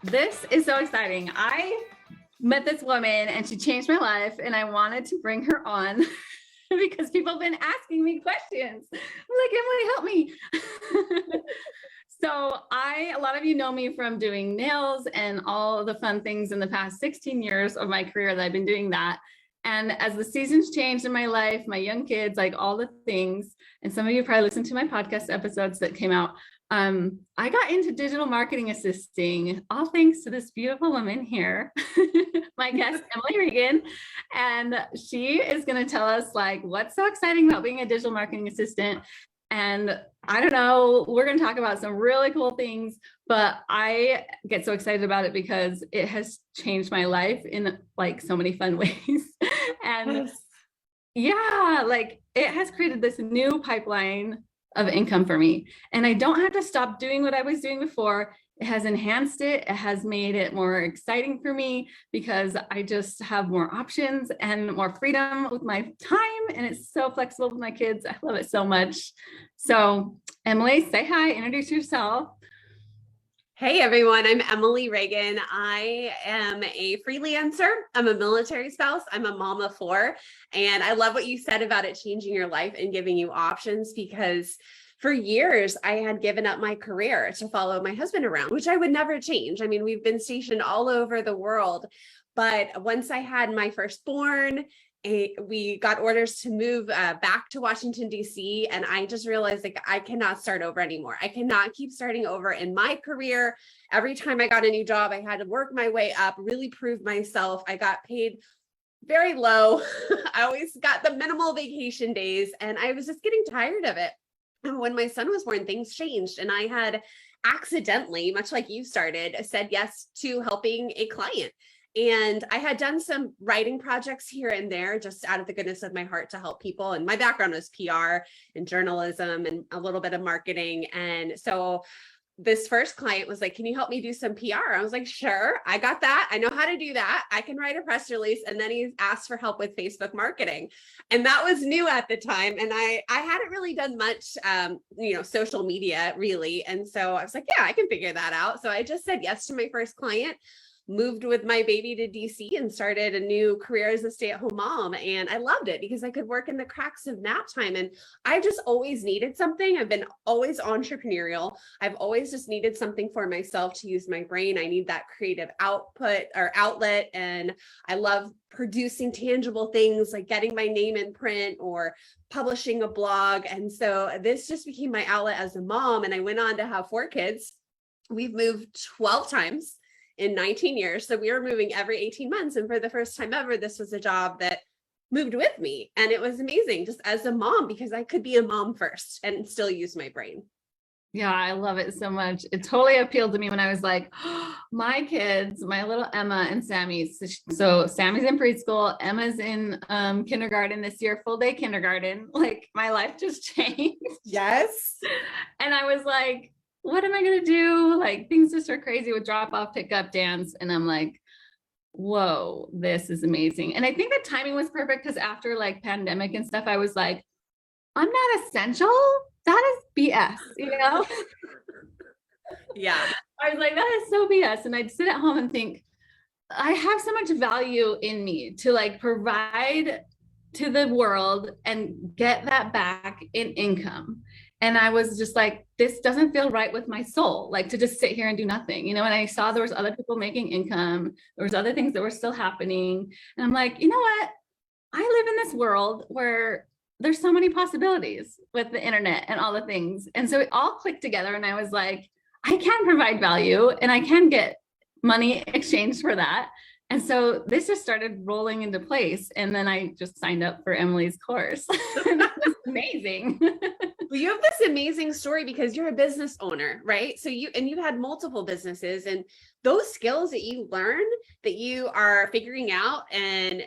This is so exciting. I met this woman and she changed my life, and I wanted to bring her on because people have been asking me questions. I'm like, Emily, help me. So a lot of you know me from doing nails and all the fun things in the past 16 years of my career that I've been doing that. And as the seasons changed in my life, my young kids, like all the things, and some of you probably listened to my podcast episodes that came out, I got into digital marketing assisting, all thanks to this beautiful woman here, my guest, Emily Reagan. And she is going to tell us like what's so exciting about being a digital marketing assistant. And I don't know, we're going to talk about some really cool things, but I get so excited about it because it has changed my life in like so many fun ways. And yeah, like it has created this new pipeline of income for me. And I don't have to stop doing what I was doing before. It has enhanced it. It has made it more exciting for me because I just have more options and more freedom with my time. And it's so flexible with my kids. I love it so much. So Emily, say hi, introduce yourself. Hey everyone, I'm Emily Reagan. I am a freelancer. I'm a military spouse. I'm a mom of four. And I love what you said about it changing your life and giving you options, because for years I had given up my career to follow my husband around, which I would never change. I mean, we've been stationed all over the world. But once I had my firstborn, we got orders to move back to Washington, D.C. And I just realized like I cannot start over anymore. I cannot keep starting over in my career. Every time I got a new job, I had to work my way up, really prove myself. I got paid very low. I always got the minimal vacation days, and I was just getting tired of it. And when my son was born, things changed, and I had accidentally, much like you started, said yes to helping a client. And I had done some writing projects here and there, just out of the goodness of my heart to help people. And my background was PR and journalism and a little bit of marketing. And so this first client was like, can you help me do some PR? I was like, sure, I got that. I know how to do that. I can write a press release. And then he asked for help with Facebook marketing. And that was new at the time. And I hadn't really done much, social media really. And so I was like, yeah, I can figure that out. So I just said yes to my first client, moved with my baby to DC, and started a new career as a stay-at-home mom. And I loved it because I could work in the cracks of nap time. And I've just always needed something. I've been always entrepreneurial. I've always just needed something for myself to use my brain. I need that creative output or outlet. And I love producing tangible things like getting my name in print or publishing a blog. And so this just became my outlet as a mom. And I went on to have 4 kids. We've moved 12 times in 19 years. So we were moving every 18 months. And for the first time ever, this was a job that moved with me. And it was amazing just as a mom, because I could be a mom first and still use my brain. Yeah, I love it so much. It totally appealed to me when I was like, oh, my kids, my little Emma and Sammy. So Sammy's in preschool, Emma's in kindergarten this year, full day kindergarten. Like my life just changed. Yes. And I was like, what am I going to do? Like things just are crazy with drop off, pick up, dance. And I'm like, whoa, this is amazing. And I think the timing was perfect because after like pandemic and stuff, I was like, I'm not essential. That is BS, you know? Yeah. I was like, that is so BS. And I'd sit at home and think, I have so much value in me to like provide to the world and get that back in income. And I was just like, this doesn't feel right with my soul, like to just sit here and do nothing, you know. And I saw there was other people making income. There was other things that were still happening. And I'm like, you know what? I live in this world where there's so many possibilities with the internet and all the things. And so it all clicked together. And I was like, I can provide value and I can get money exchanged for that. And so this just started rolling into place. And then I just signed up for Emily's course. And it was amazing. Well, you have this amazing story because you're a business owner, right? So you've had multiple businesses, and those skills that you learn, that you are figuring out and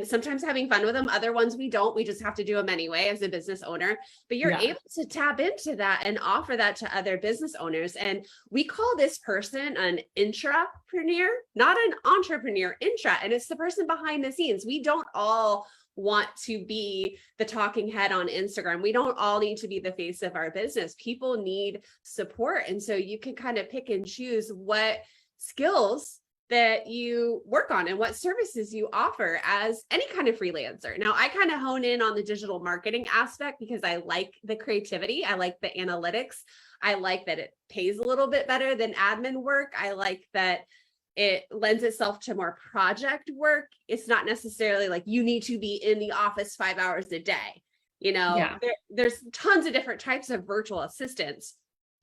sometimes having fun with them. Other ones we don't, we just have to do them anyway as a business owner, but you're able to tap into that and offer that to other business owners. And we call this person an intrapreneur, not an entrepreneur, intra. And it's the person behind the scenes. We don't all want to be the talking head on Instagram. We don't all need to be the face of our business. People need support. And so you can kind of pick and choose what skills that you work on and what services you offer as any kind of freelancer. Now, I kind of hone in on the digital marketing aspect because I like the creativity. I like the analytics. I like that it pays a little bit better than admin work. I like that it lends itself to more project work. It's not necessarily like you need to be in the office 5 hours a day. There's tons of different types of virtual assistants.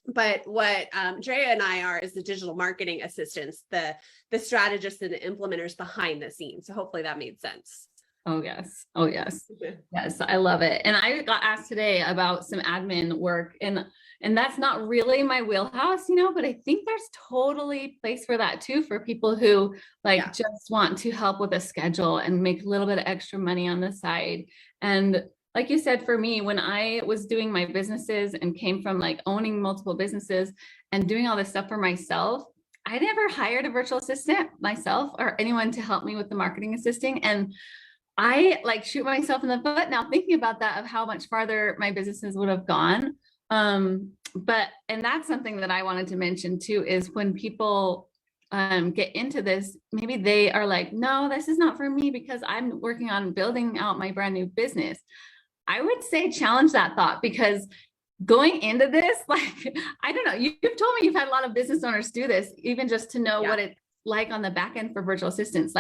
But what Drea and I are is the digital marketing assistants, the strategists and the implementers behind the scenes. So hopefully that made sense. Oh, yes. Oh, yes. Yes. I love it. And I got asked today about some admin work, and that's not really my wheelhouse, but I think there's totally place for that too, for people who just want to help with a schedule and make a little bit of extra money on the side. And like you said, for me, when I was doing my businesses and came from like owning multiple businesses and doing all this stuff for myself, I never hired a virtual assistant myself or anyone to help me with the marketing assisting. And I shoot myself in the foot now thinking about that, of how much farther my businesses would have gone. And that's something that I wanted to mention too, is when people get into this, maybe they are like, no, this is not for me because I'm working on building out my brand new business. I would say challenge that thought, because going into this, I don't know, you've told me you've had a lot of business owners do this, even just to know what it's like on the back end for virtual assistants.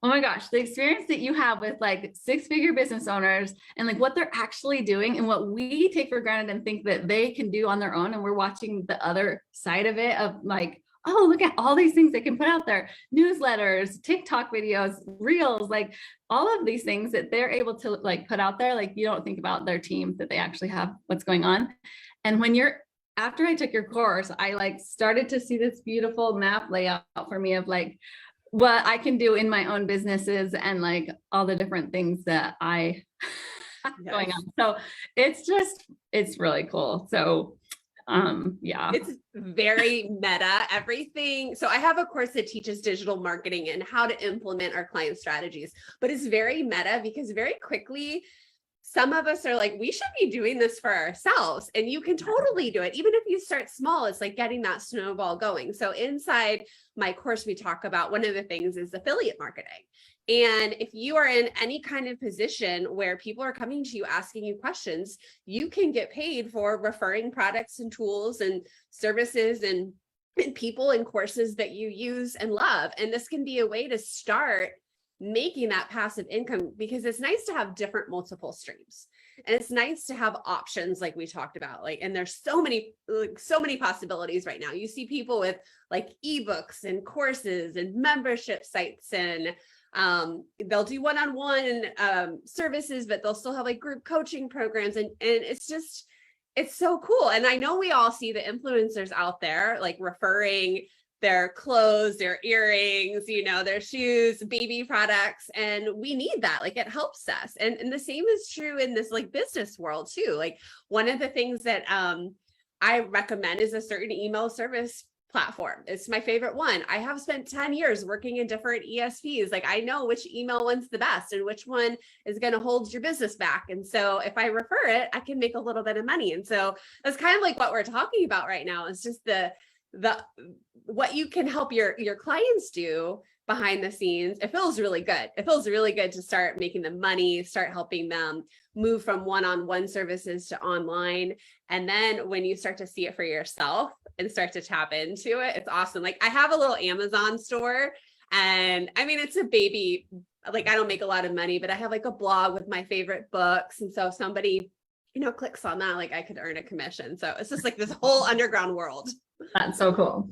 Oh my gosh, the experience that you have with 6-figure business owners and what they're actually doing and what we take for granted and think that they can do on their own. And we're watching the other side of it of oh, look at all these things they can put out there, newsletters, TikTok videos, reels, all of these things that they're able to put out there. You don't think about their team, that they actually have what's going on. And after I took your course, I started to see this beautiful map layout for me of what I can do in my own businesses and all the different things that I have going on. So it's really cool. So it's very meta, everything. So I have a course that teaches digital marketing and how to implement our client strategies, but it's very meta because very quickly, some of us are we should be doing this for ourselves, and you can totally do it. Even if you start small, it's getting that snowball going. So inside my course, we talk about one of the things is affiliate marketing. And if you are in any kind of position where people are coming to you, asking you questions, you can get paid for referring products and tools and services and people and courses that you use and love. And this can be a way to start making that passive income, because it's nice to have different multiple streams, and it's nice to have options like we talked about. And there's so many possibilities right now. You see people with ebooks and courses and membership sites, and they'll do one-on-one services, but they'll still have group coaching programs, and it's so cool. And I know we all see the influencers out there referring their clothes, their earrings, their shoes, baby products. And we need that. It helps us. And the same is true in this business world too. One of the things that I recommend is a certain email service platform. It's my favorite one. I have spent 10 years working in different ESPs. I know which email one's the best and which one is going to hold your business back. And so if I refer it, I can make a little bit of money. And so that's kind of what we're talking about right now, is just the what you can help your clients do behind the scenes. It feels really good. It feels really good to start making them money, start helping them move from one-on-one services to online. And then when you start to see it for yourself and start to tap into it, it's awesome. I have a little Amazon store, and I mean, it's a baby, I don't make a lot of money, but I have a blog with my favorite books. And so if somebody, clicks on that, I could earn a commission. So it's just this whole underground world. That's so cool.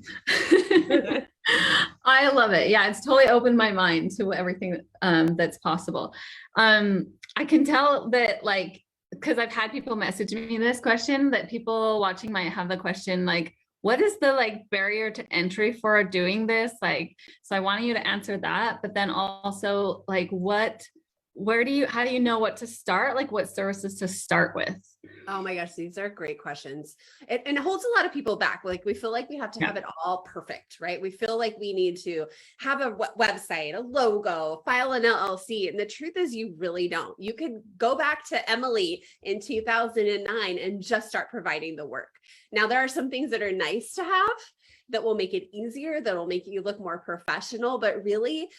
I love it. Yeah, it's totally opened my mind to everything that's possible. I can tell that because I've had people message me this question, that people watching might have the question what is the barrier to entry for doing this? So I want you to answer that, but then also how do you know what to start? What services to start with? Oh my gosh, these are great questions. And it holds a lot of people back. We feel we have to have it all perfect, right? We feel we need to have a website, a logo, file an LLC. And the truth is you really don't. You could go back to Emily in 2009 and just start providing the work. Now, there are some things that are nice to have. that will make it easier, that will make you look more professional. But really,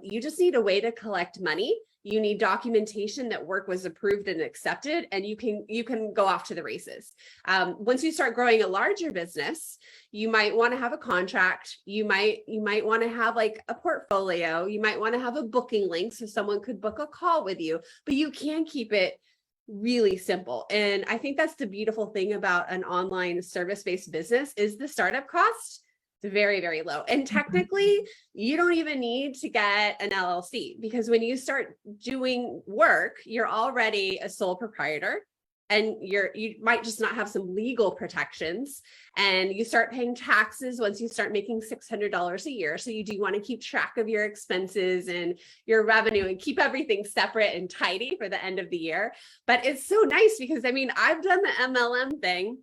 you just need a way to collect money. You need documentation that work was approved and accepted, and you can go off to the races. Once you start growing a larger business, you might want to have a contract. You might want to have like a portfolio. You might want to have a booking link so someone could book a call with you, but you can keep it really simple. And I think that's the beautiful thing about an online service-based business is the startup cost. It's very, very low. And technically, you don't even need to get an LLC, because when you start doing work, you're already a sole proprietor, and you might just not have some legal protections, and you start paying taxes once you start making $600 a year. So you do want to keep track of your expenses and your revenue and keep everything separate and tidy for the end of the year. But it's so nice because, I mean, I've done the MLM thing.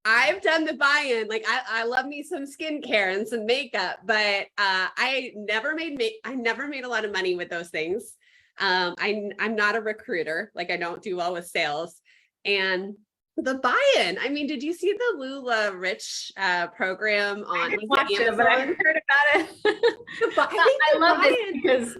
I've done the buy-in. Like I love me some skincare and some makeup, but I never made a lot of money with those things. I'm not a recruiter. Like I don't do well with sales. And the buy-in, I mean, did you see the Lula Rich program on I didn't watch it, but I heard about it. I love it because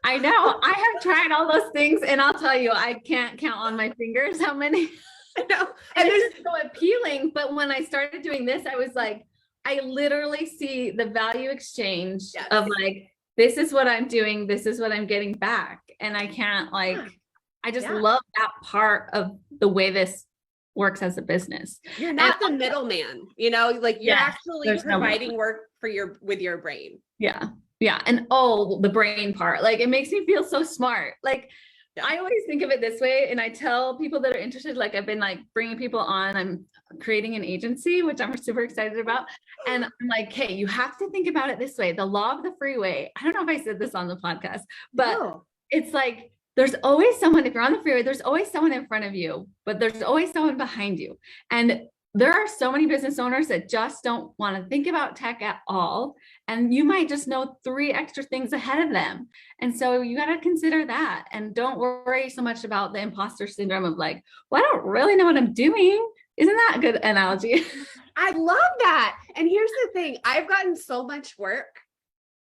I know I have tried all those things, and I'll tell you, I can't count on my fingers how many. I know. And it's so appealing. But when I started doing this, I was like, I literally see the value exchange of like, this is what I'm doing. This is what I'm getting back. And I can't I just love that part of the way this works as a business. You're not the middleman, like you're actually providing work with your brain. Yeah. Yeah. And the brain part, like it makes me feel so smart. Like I always think of it this way. And I tell people that are interested, like I've been like bringing people on, I'm creating an agency, which I'm super excited about. And I'm like, hey, you have to think about it this way. The law of the freeway. I don't know if I said this on the podcast, but it's like, there's always someone, if you're on the freeway, there's always someone in front of you, but there's always someone behind you. And there are so many business owners that just don't want to think about tech at all. And you might just know 3 extra things ahead of them. And so you got to consider that. And don't worry so much about the imposter syndrome of like, well, I don't really know what I'm doing. Isn't that a good analogy? I love that. And here's the thing. I've gotten so much work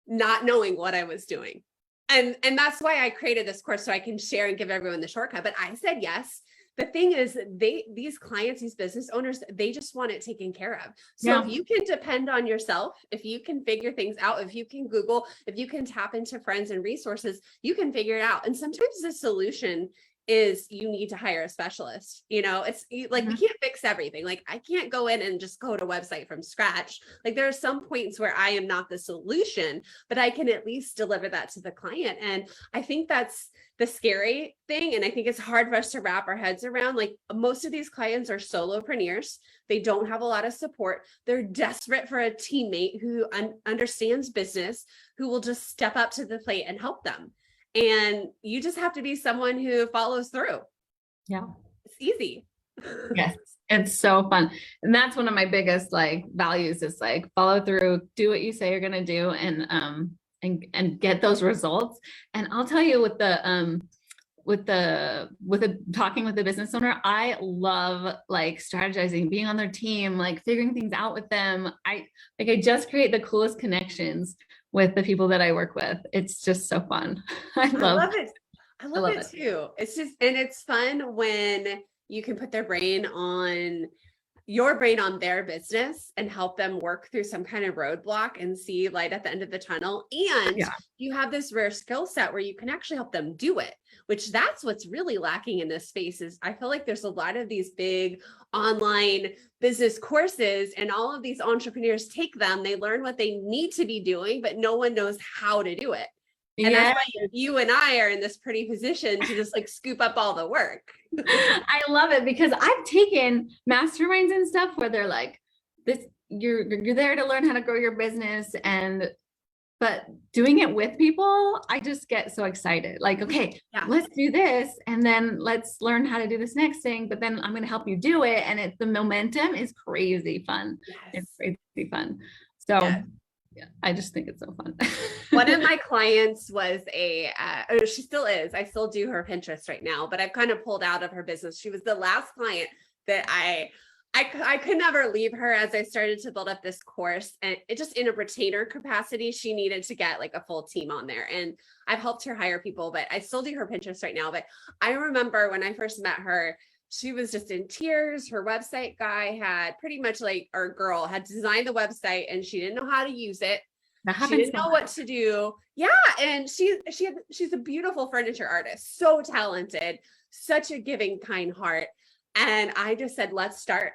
not knowing what I was doing. And that's why I created this course, so I can share and give everyone the shortcut. But I said yes. The thing is, these clients, these business owners, they just want it taken care of. So if you can depend on yourself, if you can figure things out, if you can Google, if you can tap into friends and resources, you can figure it out. And sometimes the solution is you need to hire a specialist. It's like, we can't fix everything. Like I can't go in and just code a website from scratch. Like there are some points where I am not the solution, but I can at least deliver that to the client. And I think that's the scary thing. And I think it's hard for us to wrap our heads around. Like most of these clients are solopreneurs. They don't have a lot of support. They're desperate for a teammate who understands business, who will just step up to the plate and help them. And you just have to be someone who follows through. Yeah. It's easy. Yes. It's so fun. And that's one of my biggest values is follow through, do what you say you're going to do and get those results. And I'll tell you with talking with the business owner, I love strategizing, being on their team, figuring things out with them. I just create the coolest connections with the people that I work with. It's just so fun. I love it. I love it too. It's just, and it's fun when you can put your brain on their business and help them work through some kind of roadblock and see light at the end of the tunnel. And you have this rare skill set where you can actually help them do it, which that's what's really lacking in this space. Is I feel like there's a lot of these big online business courses and all of these entrepreneurs take them, they learn what they need to be doing, but no one knows how to do it. And that's why you and I are in this pretty position to just scoop up all the work. I love it because I've taken masterminds and stuff where they're like, this, you're there to learn how to grow your business, but doing it with people, I just get so excited. Okay, let's do this. And then let's learn how to do this next thing, but then I'm going to help you do it. And the momentum is crazy fun. Yes. It's crazy fun. So I just think it's so fun. One of my clients was she still is. I still do her Pinterest right now, but I've kind of pulled out of her business. She was the last client that I I could never leave her as I started to build up this course, and it just in a retainer capacity, she needed to get like a full team on there. And I've helped her hire people, but I still do her Pinterest right now. But I remember when I first met her, she was just in tears. Her website guy had pretty much like, or girl had designed the website and she didn't know how to use it. She didn't know what to do. Yeah. And she's a beautiful furniture artist, so talented, such a giving, kind heart. And I just said, let's start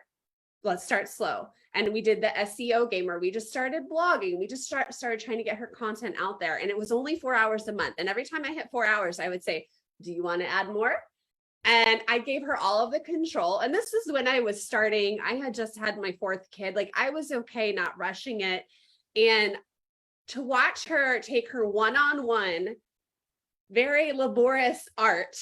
slow. And we did the SEO game where we just started blogging. We just started trying to get her content out there. And it was only 4 hours a month. And every time I hit 4 hours, I would say, do you want to add more? And I gave her all of the control. And this is when I was starting. I had just had my 4th kid. Like I was okay not rushing it. And to watch her take her one-on-one, very laborious art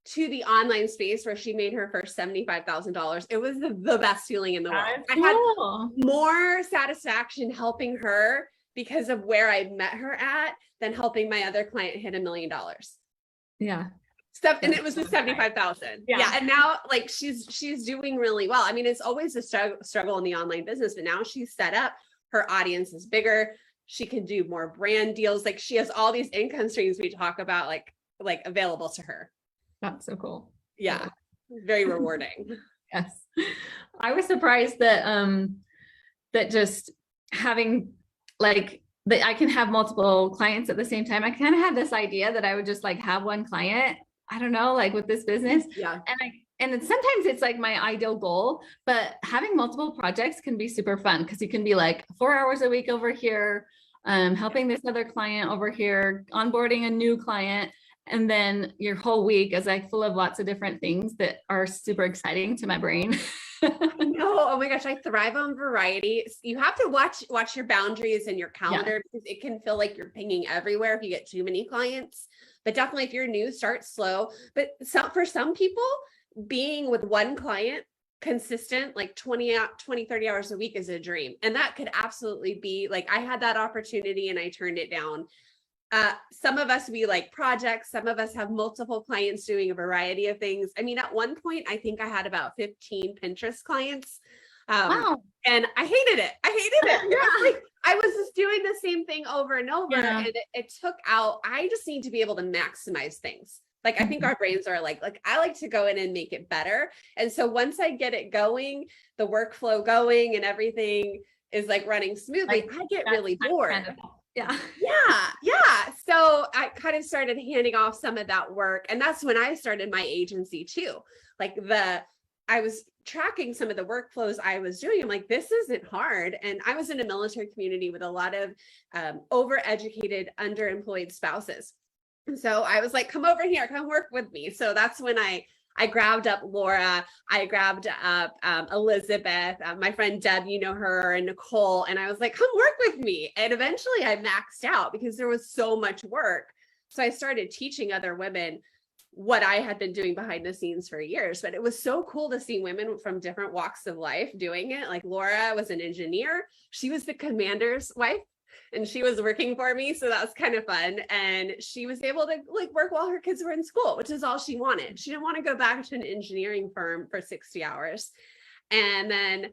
to the online space where she made her first $75,000. It was the best feeling in the world. I had more satisfaction helping her because of where I met her at than helping my other client hit $1 million. Yeah. Stuff, and it was the 75,000. Yeah. And now like she's doing really well. I mean, it's always a struggle in the online business, but now she's set up, her audience is bigger. She can do more brand deals. Like she has all these income streams we talk about, like available to her. That's so cool. Yeah. Very rewarding. Yes. I was surprised that, that just having like, that I can have multiple clients at the same time. I kind of had this idea that I would just like have one client, I don't know, like with this business. Yeah. And sometimes it's like my ideal goal, but having multiple projects can be super fun because you can be like 4 hours a week over here, helping this other client over here, onboarding a new client. And then your whole week is like full of lots of different things that are super exciting to my brain. No, oh my gosh, I thrive on variety. You have to watch your boundaries and your calendar because it can feel like you're pinging everywhere if you get too many clients. But definitely if you're new, start slow. But for some people, being with one client consistent, like 20, 30 hours a week is a dream. And that could absolutely be like, I had that opportunity and I turned it down. Some of us, we like projects. Some of us have multiple clients doing a variety of things. I mean, at one point, I think I had about 15 Pinterest clients. Wow. And I hated it. Yeah. Like, I was just doing the same thing over and over. Yeah. And it took out, I just need to be able to maximize things. Like, I think our brains are like I like to go in and make it better. And so once I get it going, the workflow going and everything is like running smoothly, like, I get really bored. Kind of, yeah. So I kind of started handing off some of that work. And that's when I started my agency too. Like I was tracking some of the workflows I was doing. I'm like, this isn't hard. And I was in a military community with a lot of overeducated, underemployed spouses. And so I was like, come over here, come work with me. So that's when I grabbed up Laura, I grabbed up Elizabeth, my friend Deb, you know her, and Nicole. And I was like, come work with me. And eventually I maxed out because there was so much work. So I started teaching other women what I had been doing behind the scenes for years. But it was so cool to see women from different walks of life doing it. Like Laura was an engineer. She was the commander's wife. And she was working for me. So that was kind of fun. And she was able to like work while her kids were in school, which is all she wanted. She didn't want to go back to an engineering firm for 60 hours. And then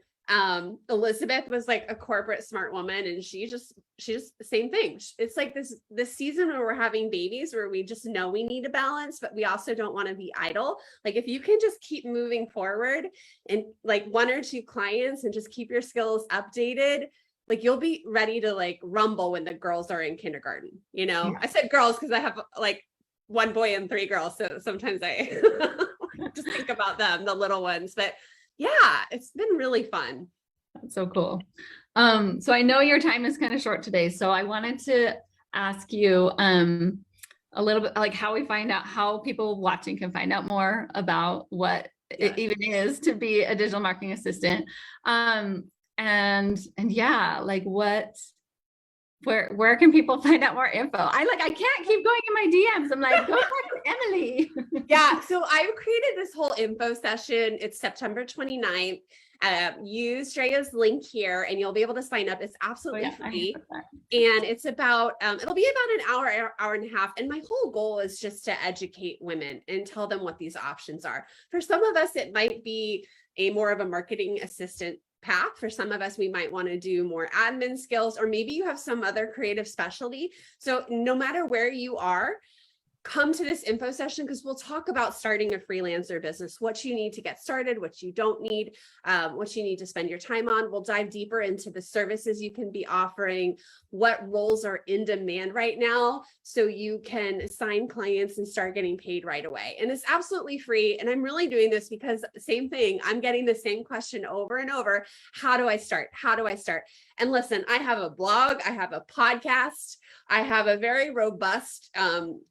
Elizabeth was like a corporate smart woman. And she just the same thing. It's like this season where we're having babies where we just know we need a balance, but we also don't want to be idle. Like if you can just keep moving forward and like 1 or 2 clients and just keep your skills updated, like you'll be ready to like rumble when the girls are in kindergarten, you know. Yeah. I said girls because I have like 1 boy and 3 girls. So sometimes I just think about them, the little ones. But yeah, it's been really fun. That's so cool. So I know your time is kind of short today. So I wanted to ask you a little bit like how people watching can find out more about what it even is to be a digital marketing assistant. And yeah, like where can people find out more info? I can't keep going in my DMs. I'm like, go back to Emily. Yeah. So I've created this whole info session. It's September 29th. Use Drea's link here and you'll be able to sign up. It's absolutely free. And it's about, it'll be about an hour and a half. And my whole goal is just to educate women and tell them what these options are. For some of us, it might be a more of a marketing assistant path. For some of us, we might want to do more admin skills, or maybe you have some other creative specialty. So no matter where you are, come to this info session because we'll talk about starting a freelancer business, what you need to get started, what you don't need, what you need to spend your time on. We'll dive deeper into the services you can be offering, what roles are in demand right now, so you can sign clients and start getting paid right away. And it's absolutely free. And I'm really doing this because same thing, I'm getting the same question over and over. How do I start? How do I start? And listen, I have a blog, I have a podcast, I have a very robust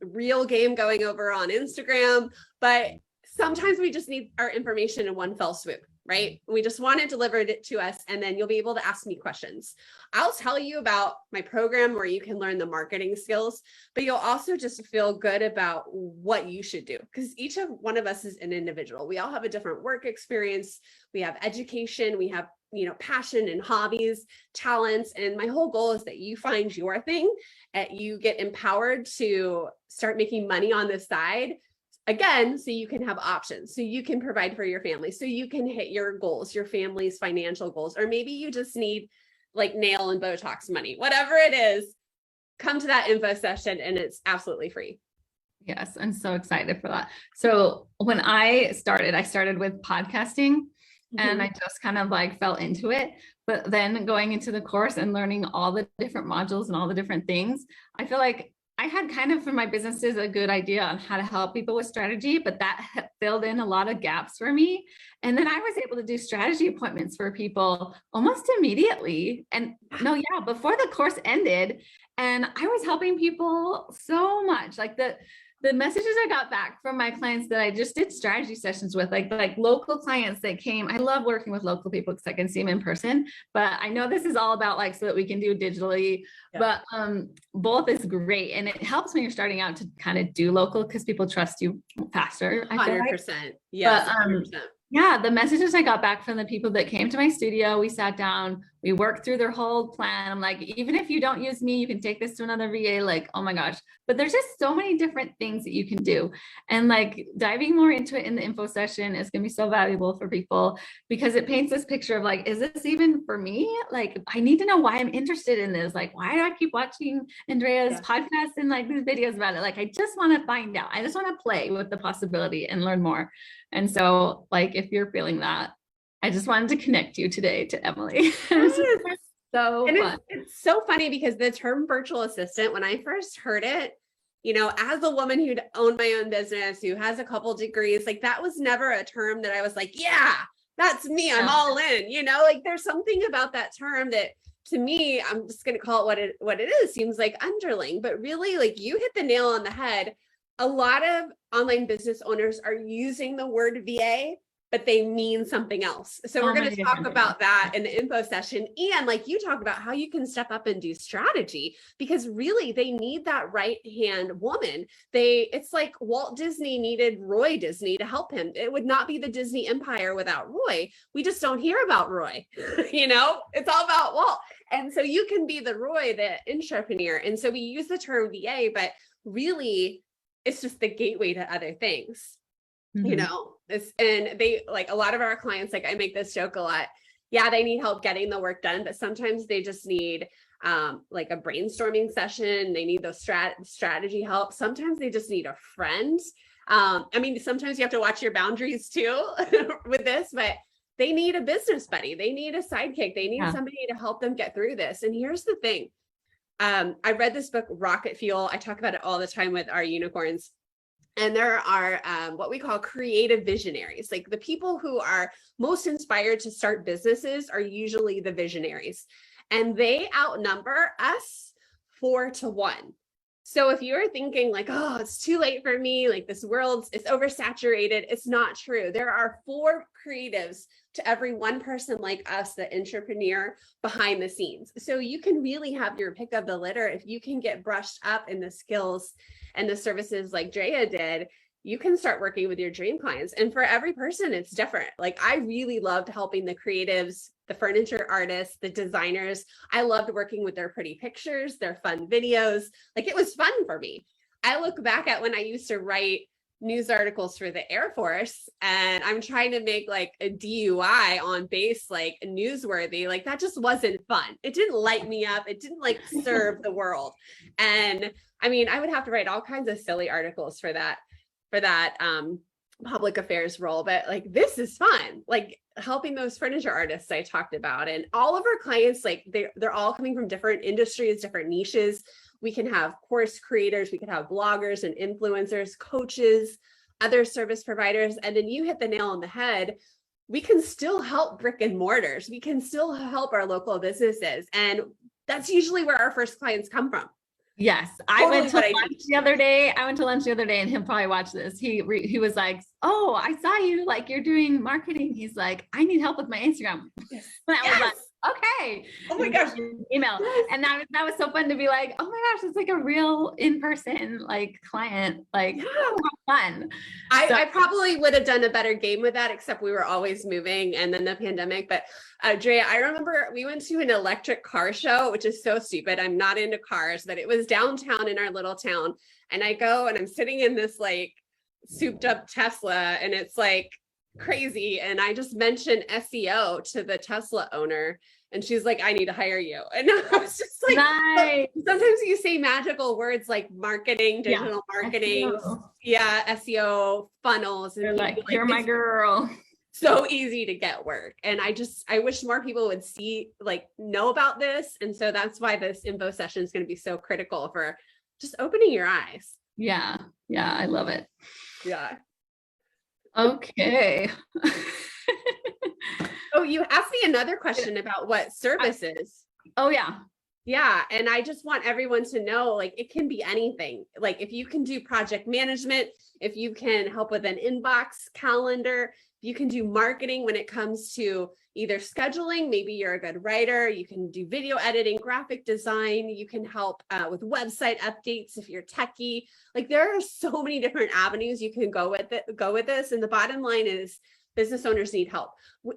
reel game going over on Instagram, but sometimes we just need our information in one fell swoop, right? We just want it delivered to us, and then you'll be able to ask me questions. I'll tell you about my program where you can learn the marketing skills, but you'll also just feel good about what you should do, because each of one of us is an individual. We all have a different work experience. We have education, we have passion and hobbies, talents. And my whole goal is that you find your thing, that you get empowered to start making money on the side. Again, so you can have options, so you can provide for your family, so you can hit your goals, your family's financial goals, or maybe you just need like nail and Botox money, whatever it is, come to that info session and it's absolutely free. Yes, I'm so excited for that. So when I started with podcasting. And I just kind of like fell into it. But then going into the course and learning all the different modules and all the different things, I feel like I had kind of for my businesses a good idea on how to help people with strategy, but that filled in a lot of gaps for me. And then I was able to do strategy appointments for people almost immediately. And before the course ended, and I was helping people so much. Like the messages I got back from my clients that I just did strategy sessions with, like local clients that came. I love working with local people because I can see them in person, but I know this is all about like, so that we can do digitally, but both is great. And it helps when you're starting out to kind of do local because people trust you faster. 100%. Yes, 100%. Yeah, the messages I got back from the people that came to my studio, we sat down, we worked through their whole plan. I'm like, even if you don't use me, you can take this to another VA, like, oh my gosh. But there's just so many different things that you can do. And like diving more into it in the info session is going to be so valuable for people because it paints this picture of like, is this even for me? Like, I need to know why I'm interested in this. Like, why do I keep watching Andrea's podcast and like these videos about it? Like, I just want to find out. I just want to play with the possibility and learn more. And so like, if you're feeling that, I just wanted to connect you today to Emily. So fun. It's so funny because the term virtual assistant, when I first heard it, as a woman who'd owned my own business, who has a couple degrees, like that was never a term that I was like, yeah, that's me. I'm all in, like there's something about that term that to me, I'm just going to call it what it is, seems like underling, but really like you hit the nail on the head. A lot of online business owners are using the word VA, but they mean something else. So we're going to talk about that in the info session. And like you talked about how you can step up and do strategy, because really they need that right-hand woman. It's like Walt Disney needed Roy Disney to help him. It would not be the Disney empire without Roy. We just don't hear about Roy, it's all about Walt. And so you can be the Roy, the entrepreneur. And so we use the term VA, but really it's just the gateway to other things. And they like a lot of our clients, like I make this joke a lot. Yeah, they need help getting the work done, but sometimes they just need like a brainstorming session. They need those strategy help. Sometimes they just need a friend. Sometimes you have to watch your boundaries too with this, but they need a business buddy. They need a sidekick. They need somebody to help them get through this. And here's the thing. I read this book, Rocket Fuel. I talk about it all the time with our unicorns. And there are what we call creative visionaries. Like the people who are most inspired to start businesses are usually the visionaries. And they outnumber us 4-1. So if you're thinking like, oh, it's too late for me, like this world is oversaturated, it's not true. There are 4 creatives to every one person like us, the entrepreneur behind the scenes. So you can really have your pick of the litter if you can get brushed up in the skills and the services like Drea did. You can start working with your dream clients. And for every person, it's different. Like I really loved helping the creatives, the furniture artists, the designers. I loved working with their pretty pictures, their fun videos. Like it was fun for me. I look back at when I used to write news articles for the Air Force, and I'm trying to make like a DUI on base, like newsworthy. Like that just wasn't fun. It didn't light me up. It didn't like serve the world. And I mean, I would have to write all kinds of silly articles for that public affairs role, but like this is fun, like helping those furniture artists I talked about. And all of our clients, like they're all coming from different industries, different niches. We can have course creators, we can have bloggers and influencers, coaches, other service providers. And then you hit the nail on the head. We can still help brick and mortars. We can still help our local businesses. And that's usually where our first clients come from. Yes. I went to lunch the other day and he'll probably watch this. He was like, oh, I saw you, like you're doing marketing. He's like, I need help with my Instagram. Yes. And I was like, okay. Oh my gosh. Email. Yes. And that was so fun to be like, oh my gosh, it's like a real in-person like client, like fun. I probably would have done a better game with that, except we were always moving and then the pandemic. But Drea, I remember we went to an electric car show, which is so stupid. I'm not into cars, but it was downtown in our little town. And I go and I'm sitting in this like souped up Tesla, and it's like crazy. And I just mentioned SEO to the Tesla owner, and she's like, I need to hire you. And I was just like, nice. Sometimes you say magical words like marketing, digital marketing, SEO funnels. And like, you're my girl. So easy to get work. And I wish more people would know about this. And so that's why this info session is going to be so critical for just opening your eyes. Yeah. Yeah. I love it. Yeah. Okay. Oh, you asked me another question about what services. Oh yeah. Yeah. And I just want everyone to know, like, it can be anything. Like if you can do project management, if you can help with an inbox calendar, you can do marketing when it comes to either scheduling, maybe you're a good writer, you can do video editing, graphic design, you can help with website updates if you're techie. Like there are so many different avenues you can go with this. And the bottom line is business owners need help.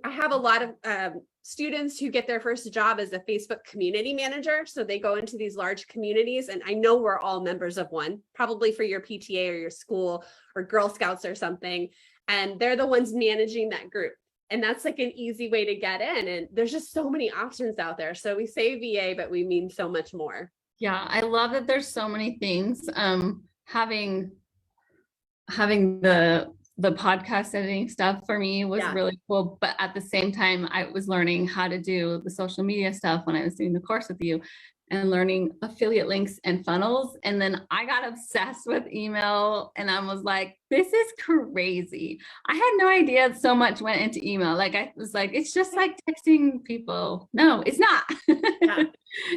I have a lot of students who get their first job as a Facebook community manager. So they go into these large communities, and I know we're all members of one, probably for your PTA or your school or Girl Scouts or something. And they're the ones managing that group. And that's like an easy way to get in. And there's just so many options out there. So we say VA, but we mean so much more. Yeah. I love that there's so many things. Having the podcast editing stuff for me was really cool. But at the same time, I was learning how to do the social media stuff when I was doing the course with you, and learning affiliate links and funnels. And then I got obsessed with email, and I was like, this is crazy. I had no idea so much went into email. Like I was like, it's just like texting people. No, it's not. Yeah.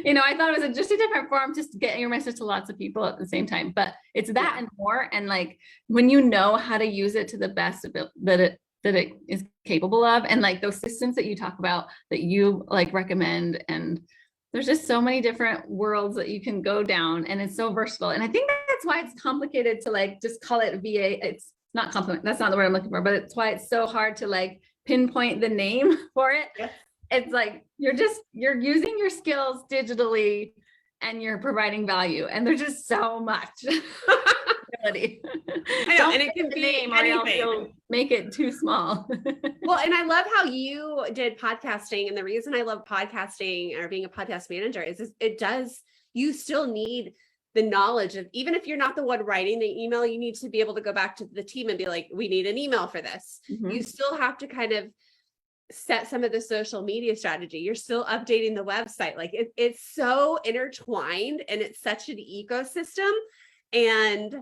I thought it was just a different form, just to get your message to lots of people at the same time, but it's that and more. And like, when you know how to use it to the best that it is capable of, and like those systems that you talk about that you like recommend, and there's just so many different worlds that you can go down, and it's so versatile. And I think that's why it's complicated to like just call it VA. It's not complicated. That's not the word I'm looking for, but it's why it's so hard to like pinpoint the name for it. Yes. It's like, you're using your skills digitally and you're providing value. And there's just so much. I know, and it can be name anything. Or else you'll make it too small. Well, and I love how you did podcasting. And the reason I love podcasting or being a podcast manager is you still need the knowledge of, even if you're not the one writing the email, you need to be able to go back to the team and be like, we need an email for this. Mm-hmm. You still have to kind of set some of the social media strategy. You're still updating the website. Like it's so intertwined, and it's such an ecosystem. And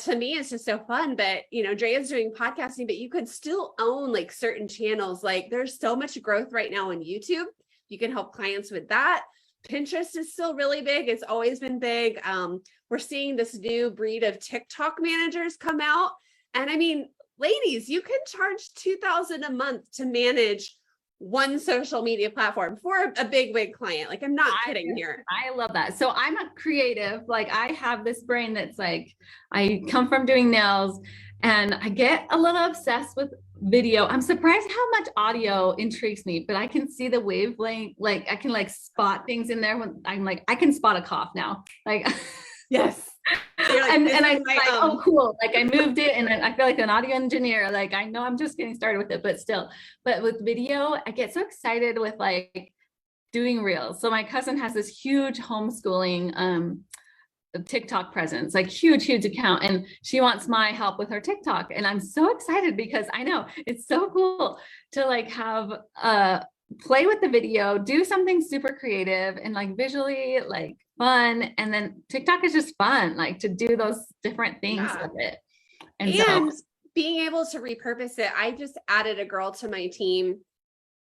to me, it's just so fun. But, Drea's doing podcasting, but you could still own like certain channels. Like there's so much growth right now on YouTube. You can help clients with that. Pinterest is still really big. It's always been big. We're seeing this new breed of TikTok managers come out. And I mean, ladies, you can charge $2,000 a month to manage one social media platform for a big wig client. Like, I'm not kidding here. I love that. So I'm a creative, like I have this brain that's like, I come from doing nails, and I get a little obsessed with video. I'm surprised how much audio intrigues me, but I can see the wavelength. Like I can like spot things in there when I'm like, I can spot a cough now. Like, yes. So you're like, And I'm my like, oh, cool. Like I moved it and I feel like an audio engineer. Like I know I'm just getting started with it, but still, but with video, I get so excited with like doing reels. So my cousin has this huge homeschooling TikTok presence, like huge account. And she wants my help with her TikTok. And I'm so excited because I know it's so cool to like have play with the video, do something super creative and like visually like fun. And then TikTok is just fun, like to do those different things with it. And so being able to repurpose it. I just added a girl to my team,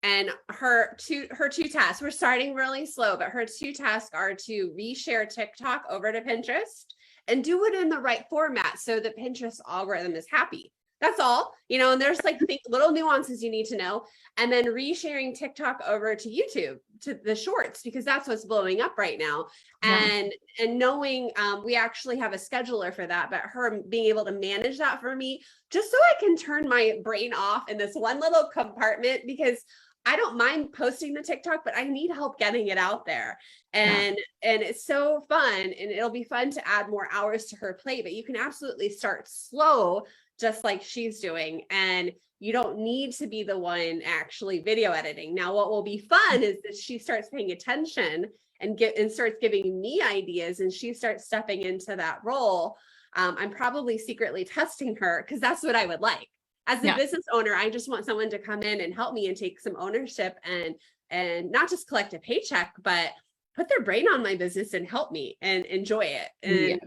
and her two tasks, we're starting really slow, but her two tasks are to reshare TikTok over to Pinterest and do it in the right format so the Pinterest algorithm is happy. That's all, and there's like little nuances you need to know. And then resharing TikTok over to YouTube, to the shorts, because that's what's blowing up right now. And knowing we actually have a scheduler for that, but her being able to manage that for me, just so I can turn my brain off in this one little compartment, because I don't mind posting the TikTok, but I need help getting it out there. And it's so fun, and it'll be fun to add more hours to her plate, but you can absolutely start slow, just like she's doing. And you don't need to be the one actually video editing. Now, what will be fun is that she starts paying attention and starts giving me ideas, and she starts stepping into that role. I'm probably secretly testing her, because that's what I would like. As a business owner, I just want someone to come in and help me and take some ownership and not just collect a paycheck, but put their brain on my business and help me and enjoy it. And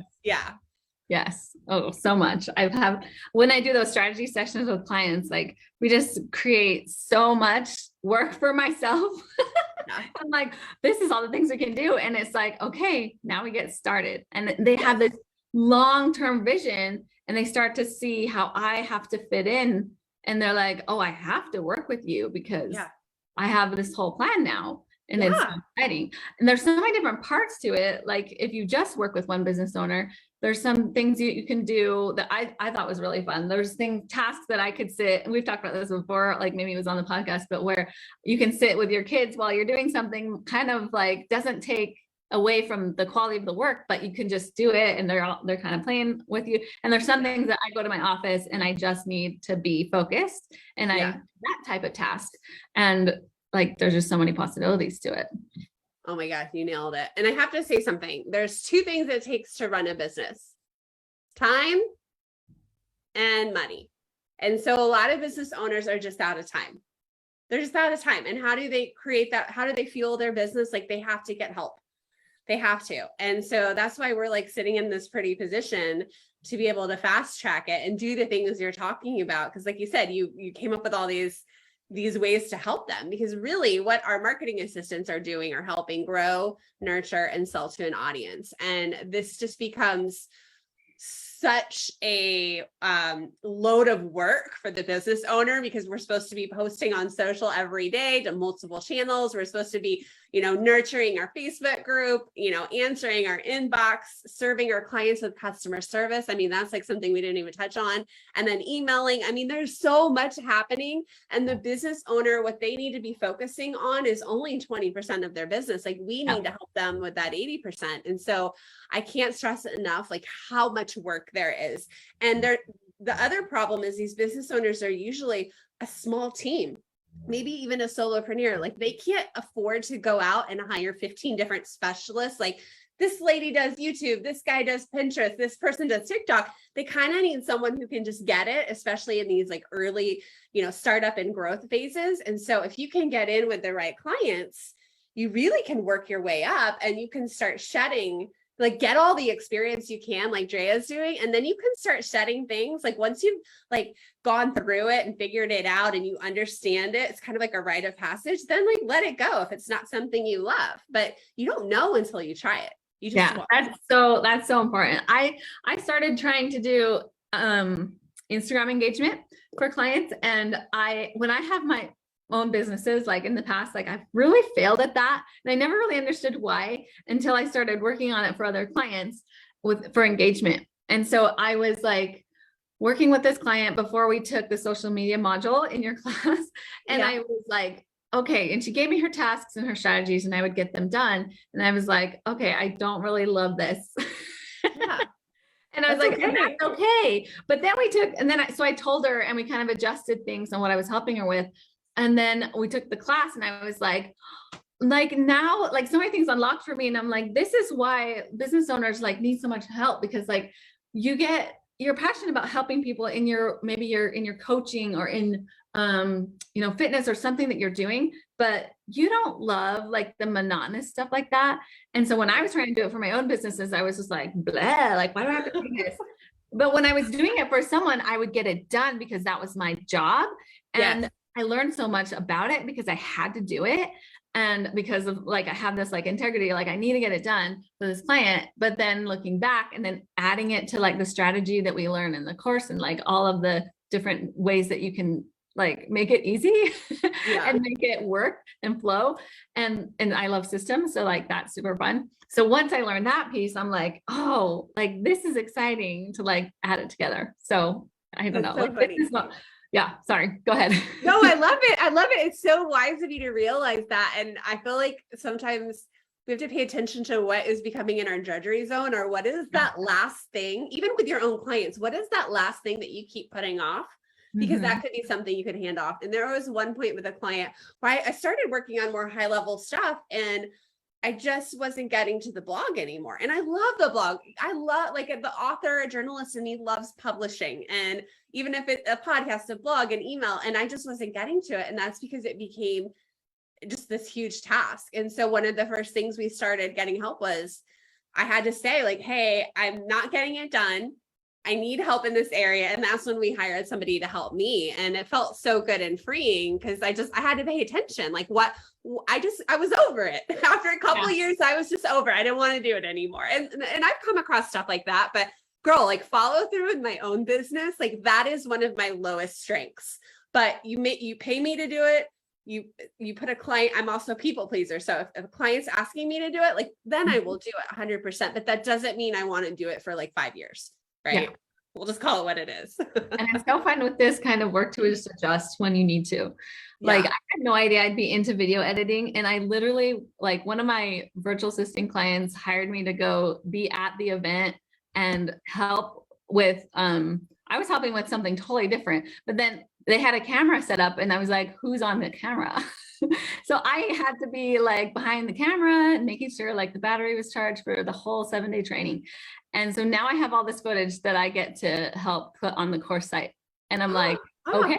Yes. Oh, so much. When I do those strategy sessions with clients, like we just create so much work for myself. I'm like, this is all the things we can do. And it's like, okay, now we get started. And they have this long-term vision, and they start to see how I have to fit in. And they're like, oh, I have to work with you because I have this whole plan now. And it's exciting. And there's so many different parts to it. Like if you just work with one business owner, there's some things you can do that I thought was really fun. There's tasks that I could sit, and we've talked about this before, like maybe it was on the podcast, but where you can sit with your kids while you're doing something, kind of like doesn't take away from the quality of the work, but you can just do it and they're kind of playing with you. And there's some things that I go to my office and I just need to be focused, and that type of task. And like, there's just so many possibilities to it. Oh my God, you nailed it. And I have to say something. There's two things it takes to run a business: time and money. And so a lot of business owners are just out of time. They're just out of time. And how do they create that? How do they fuel their business? Like, they have to get help. They have to. And so that's why we're like sitting in this pretty position to be able to fast track it and do the things you're talking about. Because like you said, you came up with all these ways to help them, because really what our marketing assistants are doing are helping grow, nurture, and sell to an audience. And this just becomes such a load of work for the business owner, because we're supposed to be posting on social every day to multiple channels. We're supposed to be, nurturing our Facebook group, answering our inbox, serving our clients with customer service. I mean, that's like something we didn't even touch on. And then emailing. I mean, there's so much happening, and the business owner, what they need to be focusing on is only 20% of their business. Like, we need to help them with that 80%. And so I can't stress it enough, like how much work there is. And the other problem is these business owners are usually a small team, maybe even a solopreneur. Like, they can't afford to go out and hire 15 different specialists. Like, this lady does YouTube, this guy does Pinterest, this person does TikTok. They kind of need someone who can just get it, especially in these like early, startup and growth phases. And so if you can get in with the right clients, you really can work your way up, and you can start shedding, like get all the experience you can, like Drea's doing. And then you can start shedding things. Like, once you've like gone through it and figured it out and you understand it, it's kind of like a rite of passage. Then like, let it go if it's not something you love, but you don't know until you try it. You just that's so important. I started trying to do Instagram engagement for clients. And when I have my own businesses, like in the past, like I've really failed at that. And I never really understood why until I started working on it for other clients for engagement. And so I was like working with this client before we took the social media module in your class. And I was like, okay. And she gave me her tasks and her strategies, and I would get them done. And I was like, okay, I don't really love this. And I was like, okay. and that's okay. But then so I told her, and we kind of adjusted things on what I was helping her with. And then we took the class, and I was like now, like so many things unlocked for me. And I'm like, this is why business owners like need so much help, because like you're passionate about helping people in your coaching or in fitness or something that you're doing, but you don't love like the monotonous stuff like that. And so when I was trying to do it for my own businesses, I was just like, blah, like, why do I have to do this? But when I was doing it for someone, I would get it done because that was my job. And yes. I learned so much about it because I had to do it. And because of like, I have this like integrity, like I need to get it done for this client, but then looking back and then adding it to like the strategy that we learn in the course and like all of the different ways that you can like make it easy and make it work and flow. And I love systems. So like, that's super fun. So once I learned that piece, I'm like, oh, like this is exciting to like add it together. So I don't know. So like funny. this is not, yeah, sorry, go ahead. No, I love it. I love it. It's so wise of you to realize that. And I feel like sometimes we have to pay attention to what is becoming in our drudgery zone, or what is that last thing, even with your own clients, what is that last thing that you keep putting off? Because that could be something you could hand off. And there was one point with a client where I started working on more high level stuff, and I just wasn't getting to the blog anymore. And I love the blog. I love like the author, a journalist, and he loves publishing. And even if it's a podcast, a blog, an email, and I just wasn't getting to it. And that's because it became just this huge task. And so one of the first things we started getting help was I had to say like, hey, I'm not getting it done. I need help in this area. And that's when we hired somebody to help me. And it felt so good and freeing because I had to pay attention. Like I was over it. After a couple of years, I was just over it. I didn't want to do it anymore. And I've come across stuff like that, but girl, like follow through in my own business. Like that is one of my lowest strengths, but you pay me to do it. You put a client, I'm also a people pleaser. So if a client's asking me to do it, like, then I will do it 100%, but that doesn't mean I want to do it for like 5 years. Right. Yeah. We'll just call it what it is. And it's so fun with this kind of work to just adjust when you need to. Like I had no idea I'd be into video editing. And I literally, like one of my virtual assistant clients hired me to go be at the event and help with, I was helping with something totally different, but then they had a camera set up and I was like, who's on the camera? So I had to be like behind the camera and making sure like the battery was charged for the whole 7-day training. And so now I have all this footage that I get to help put on the course site. And I'm like, okay,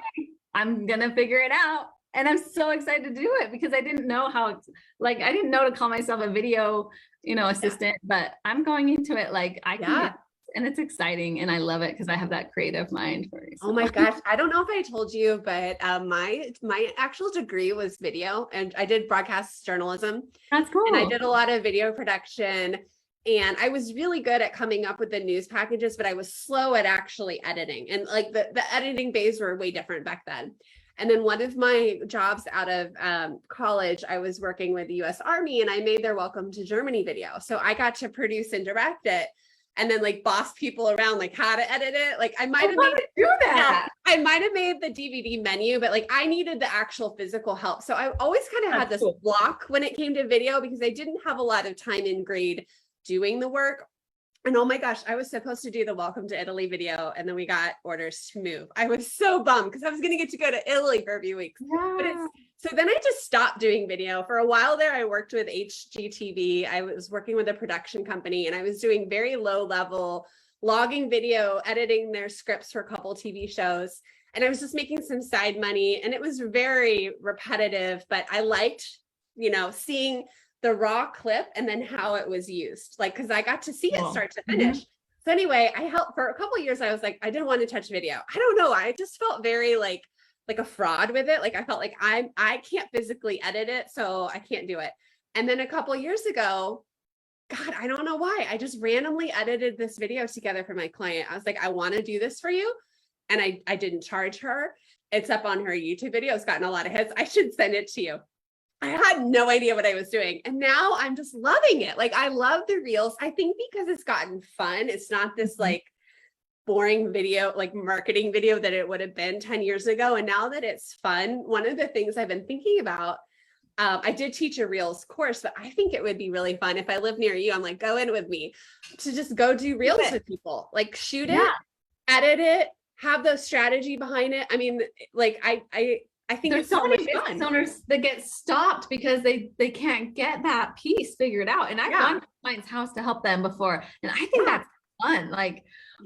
I'm going to figure it out. And I'm so excited to do it because I didn't know I didn't know to call myself a video, assistant, but I'm going into it like I can, and it's exciting. And I love it because I have that creative mind for it. Oh my gosh. I don't know if I told you, but my actual degree was video, and I did broadcast journalism. That's cool. And I did a lot of video production. And I was really good at coming up with the news packages, but I was slow at actually editing. And like the editing bays were way different back then. And then one of my jobs out of college, I was working with the US Army, and I made their Welcome to Germany video. So I got to produce and direct it, and then like boss people around like how to edit it. Like I might have made the DVD menu, but like I needed the actual physical help. So I always kind of had this block when it came to video because I didn't have a lot of time in grade doing the work. And oh my gosh, I was supposed to do the Welcome to Italy video, and then we got orders to move. I was so bummed because I was going to get to go to Italy for a few weeks. Yeah. So then I just stopped doing video. For a while there, I worked with HGTV. I was working with a production company, and I was doing very low level logging video, editing their scripts for a couple TV shows. And I was just making some side money, and it was very repetitive, but I liked, seeing the raw clip and then how it was used, like, cause I got to see it start to finish. So anyway, I helped for a couple of years. I was like, I didn't want to touch video. I don't know. I just felt very like a fraud with it. Like I felt like I can't physically edit it, so I can't do it. And then a couple of years ago, God, I don't know why, I just randomly edited this video together for my client. I was like, I want to do this for you. And I didn't charge her. It's up on her YouTube video. It's gotten a lot of hits. I should send it to you. I had no idea what I was doing. And now I'm just loving it. Like I love the reels. I think because it's gotten fun. It's not this like boring video, like marketing video that it would have been 10 years ago. And now that it's fun, one of the things I've been thinking about, I did teach a Reels course, but I think it would be really fun if I live near you. I'm like, go in with me to just go do Reels with people, like shoot it, edit it, have the strategy behind it. I mean, like I think there's it's so so many much fun. business owners that get stopped because they can't get that piece figured out. And I've gone to a client's house to help them before, and I think that's fun. Like,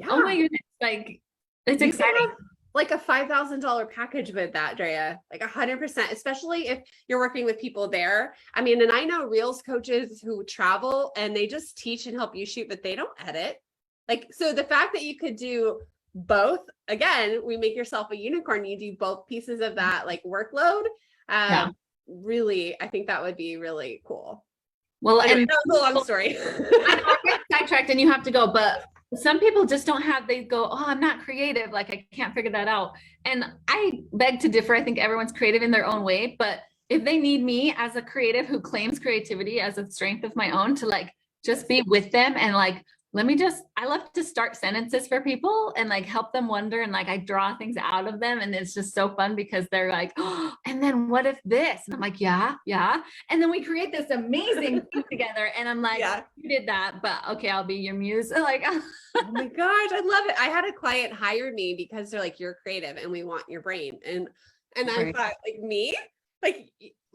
oh my goodness, like it's exciting. Like a $5,000 package with that, Drea, like 100%, especially if you're working with people there. I mean, and I know Reels coaches who travel and they just teach and help you shoot, but they don't edit. Like, so the fact that you could do both, again, we make yourself a unicorn, you do both pieces of that like workload. Really, I think that would be really cool. Well, anyway, and that was a long story. I know I get sidetracked and you have to go, but some people just don't have, they go, oh, I'm not creative. Like I can't figure that out. And I beg to differ. I think everyone's creative in their own way, but if they need me as a creative who claims creativity as a strength of my own to like, just be with them and like, I love to start sentences for people and like help them wonder. And like, I draw things out of them and it's just so fun because they're like, oh, and then what if this? And I'm like, yeah. And then we create this amazing thing together. And I'm like, you did that, but okay, I'll be your muse. Like, oh my gosh, I love it. I had a client hire me because they're like, you're creative and we want your brain. And I thought like me,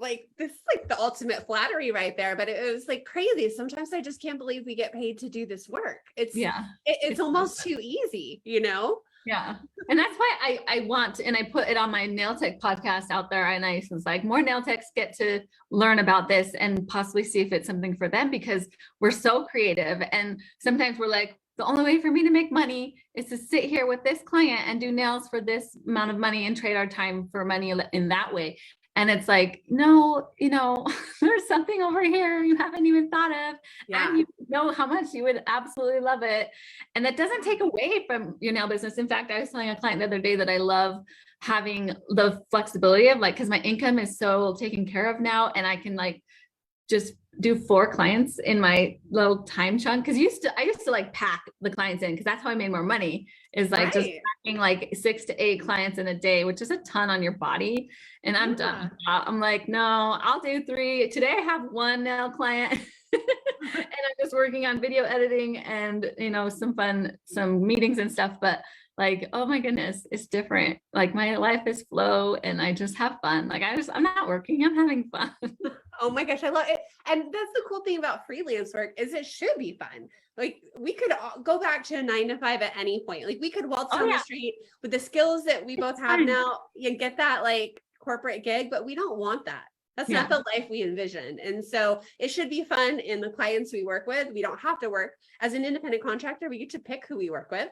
like this is like the ultimate flattery right there, but it was like crazy. Sometimes I just can't believe we get paid to do this work. It's almost too easy, you know? Yeah. And that's why I want, and I put it on my nail tech podcast out there. And I was like, more nail techs get to learn about this and possibly see if it's something for them because we're so creative. And sometimes we're like, the only way for me to make money is to sit here with this client and do nails for this amount of money and trade our time for money in that way. And it's like, no, you know, there's something over here you haven't even thought of. And you know how much you would absolutely love it. And that doesn't take away from your nail business. In fact, I was telling a client the other day that I love having the flexibility of like, because my income is so taken care of now and I can like just do 4 clients in my little time chunk. Cause I used to like pack the clients in because that's how I made more money is like just packing like 6 to 8 clients in a day, which is a ton on your body. And I'm done. I'm like, no, I'll do 3. Today I have 1 nail client and I'm just working on video editing and, you know, some meetings and stuff, but like, oh my goodness, it's different. Like my life is flow and I just have fun. Like I'm not working, I'm having fun. Oh my gosh, I love it. And that's the cool thing about freelance work is it should be fun. Like we could go back to a 9 to 5 at any point. Like we could waltz down the street with the skills that we both have now and get that like corporate gig, but we don't want that. That's not the life we envisioned. And so it should be fun. And the clients we work with, we don't have to work as an independent contractor. We get to pick who we work with.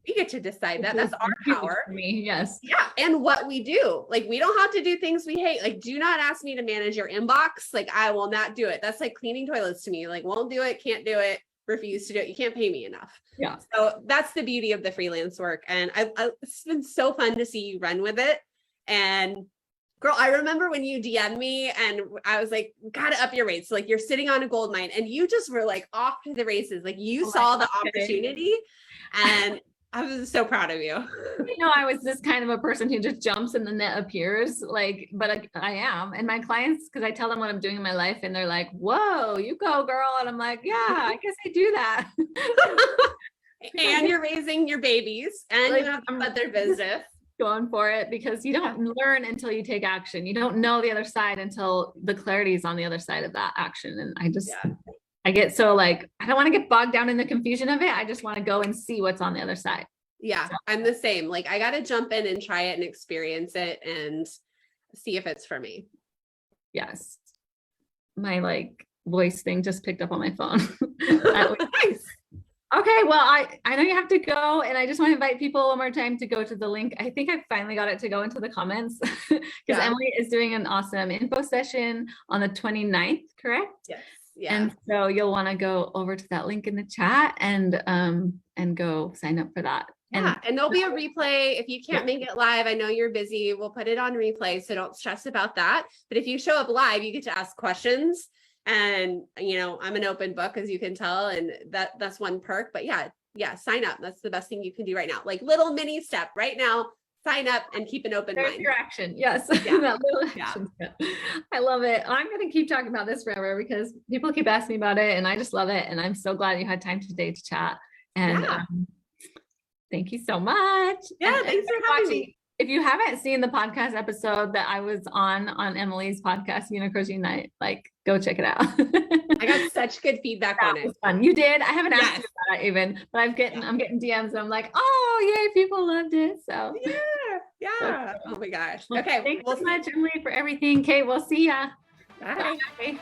We get to decide that. That's our power. Yes. Yeah. And what we do, like, we don't have to do things we hate. Like, do not ask me to manage your inbox. Like, I will not do it. That's like cleaning toilets to me. Like, won't do it, can't do it, refuse to do it. You can't pay me enough. Yeah. So that's the beauty of the freelance work. And it's been so fun to see you run with it. And girl, I remember when you DM'd me and I was like, gotta up your rates. So, like, you're sitting on a gold mine and you just were like off to the races. Like you saw the opportunity and I was so proud of you. You know, I was this kind of a person who just jumps and then it appears like, but I am. And my clients, because I tell them what I'm doing in my life and they're like, whoa, you go girl. And I'm like, yeah, I guess I do that. And you're raising your babies and like, you have other business. Going for it because you don't learn until you take action. You don't know the other side until the clarity is on the other side of that action. And I just, I get so like, I don't want to get bogged down in the confusion of it. I just want to go and see what's on the other side. Yeah, I'm the same. Like I got to jump in and try it and experience it and see if it's for me. Yes. My like voice thing just picked up on my phone. Nice. Okay, well, I know you have to go, and I just want to invite people one more time to go to the link. I think I finally got it to go into the comments because Emily is doing an awesome info session on the 29th, correct? Yes. Yeah. And so you'll want to go over to that link in the chat and go sign up for that. And there'll be a replay. If you can't make it live, I know you're busy. We'll put it on replay, so don't stress about that. But if you show up live, you get to ask questions. And, you know, I'm an open book, as you can tell, and that's one perk. But yeah, sign up. That's the best thing you can do right now. Like little mini step right now, sign up and keep an open There's mind. your action. Yes. Yeah. That little Yeah. action step. I love it. I'm going to keep talking about this forever because people keep asking me about it and I just love it. And I'm so glad you had time today to chat. And Yeah. thank you so much. Yeah, And thanks for having me. If you haven't seen the podcast episode that I was on Emily's podcast, Crochet Night, like go check it out. I got such good feedback on That it. was fun. You did? I haven't asked Yes. you about it even, but I'm getting DMs and I'm like, oh yay, people loved it. So Yeah. Oh my gosh. well, Okay. Thanks so much, Emily, for everything. Kate, we'll see ya. Bye. Bye.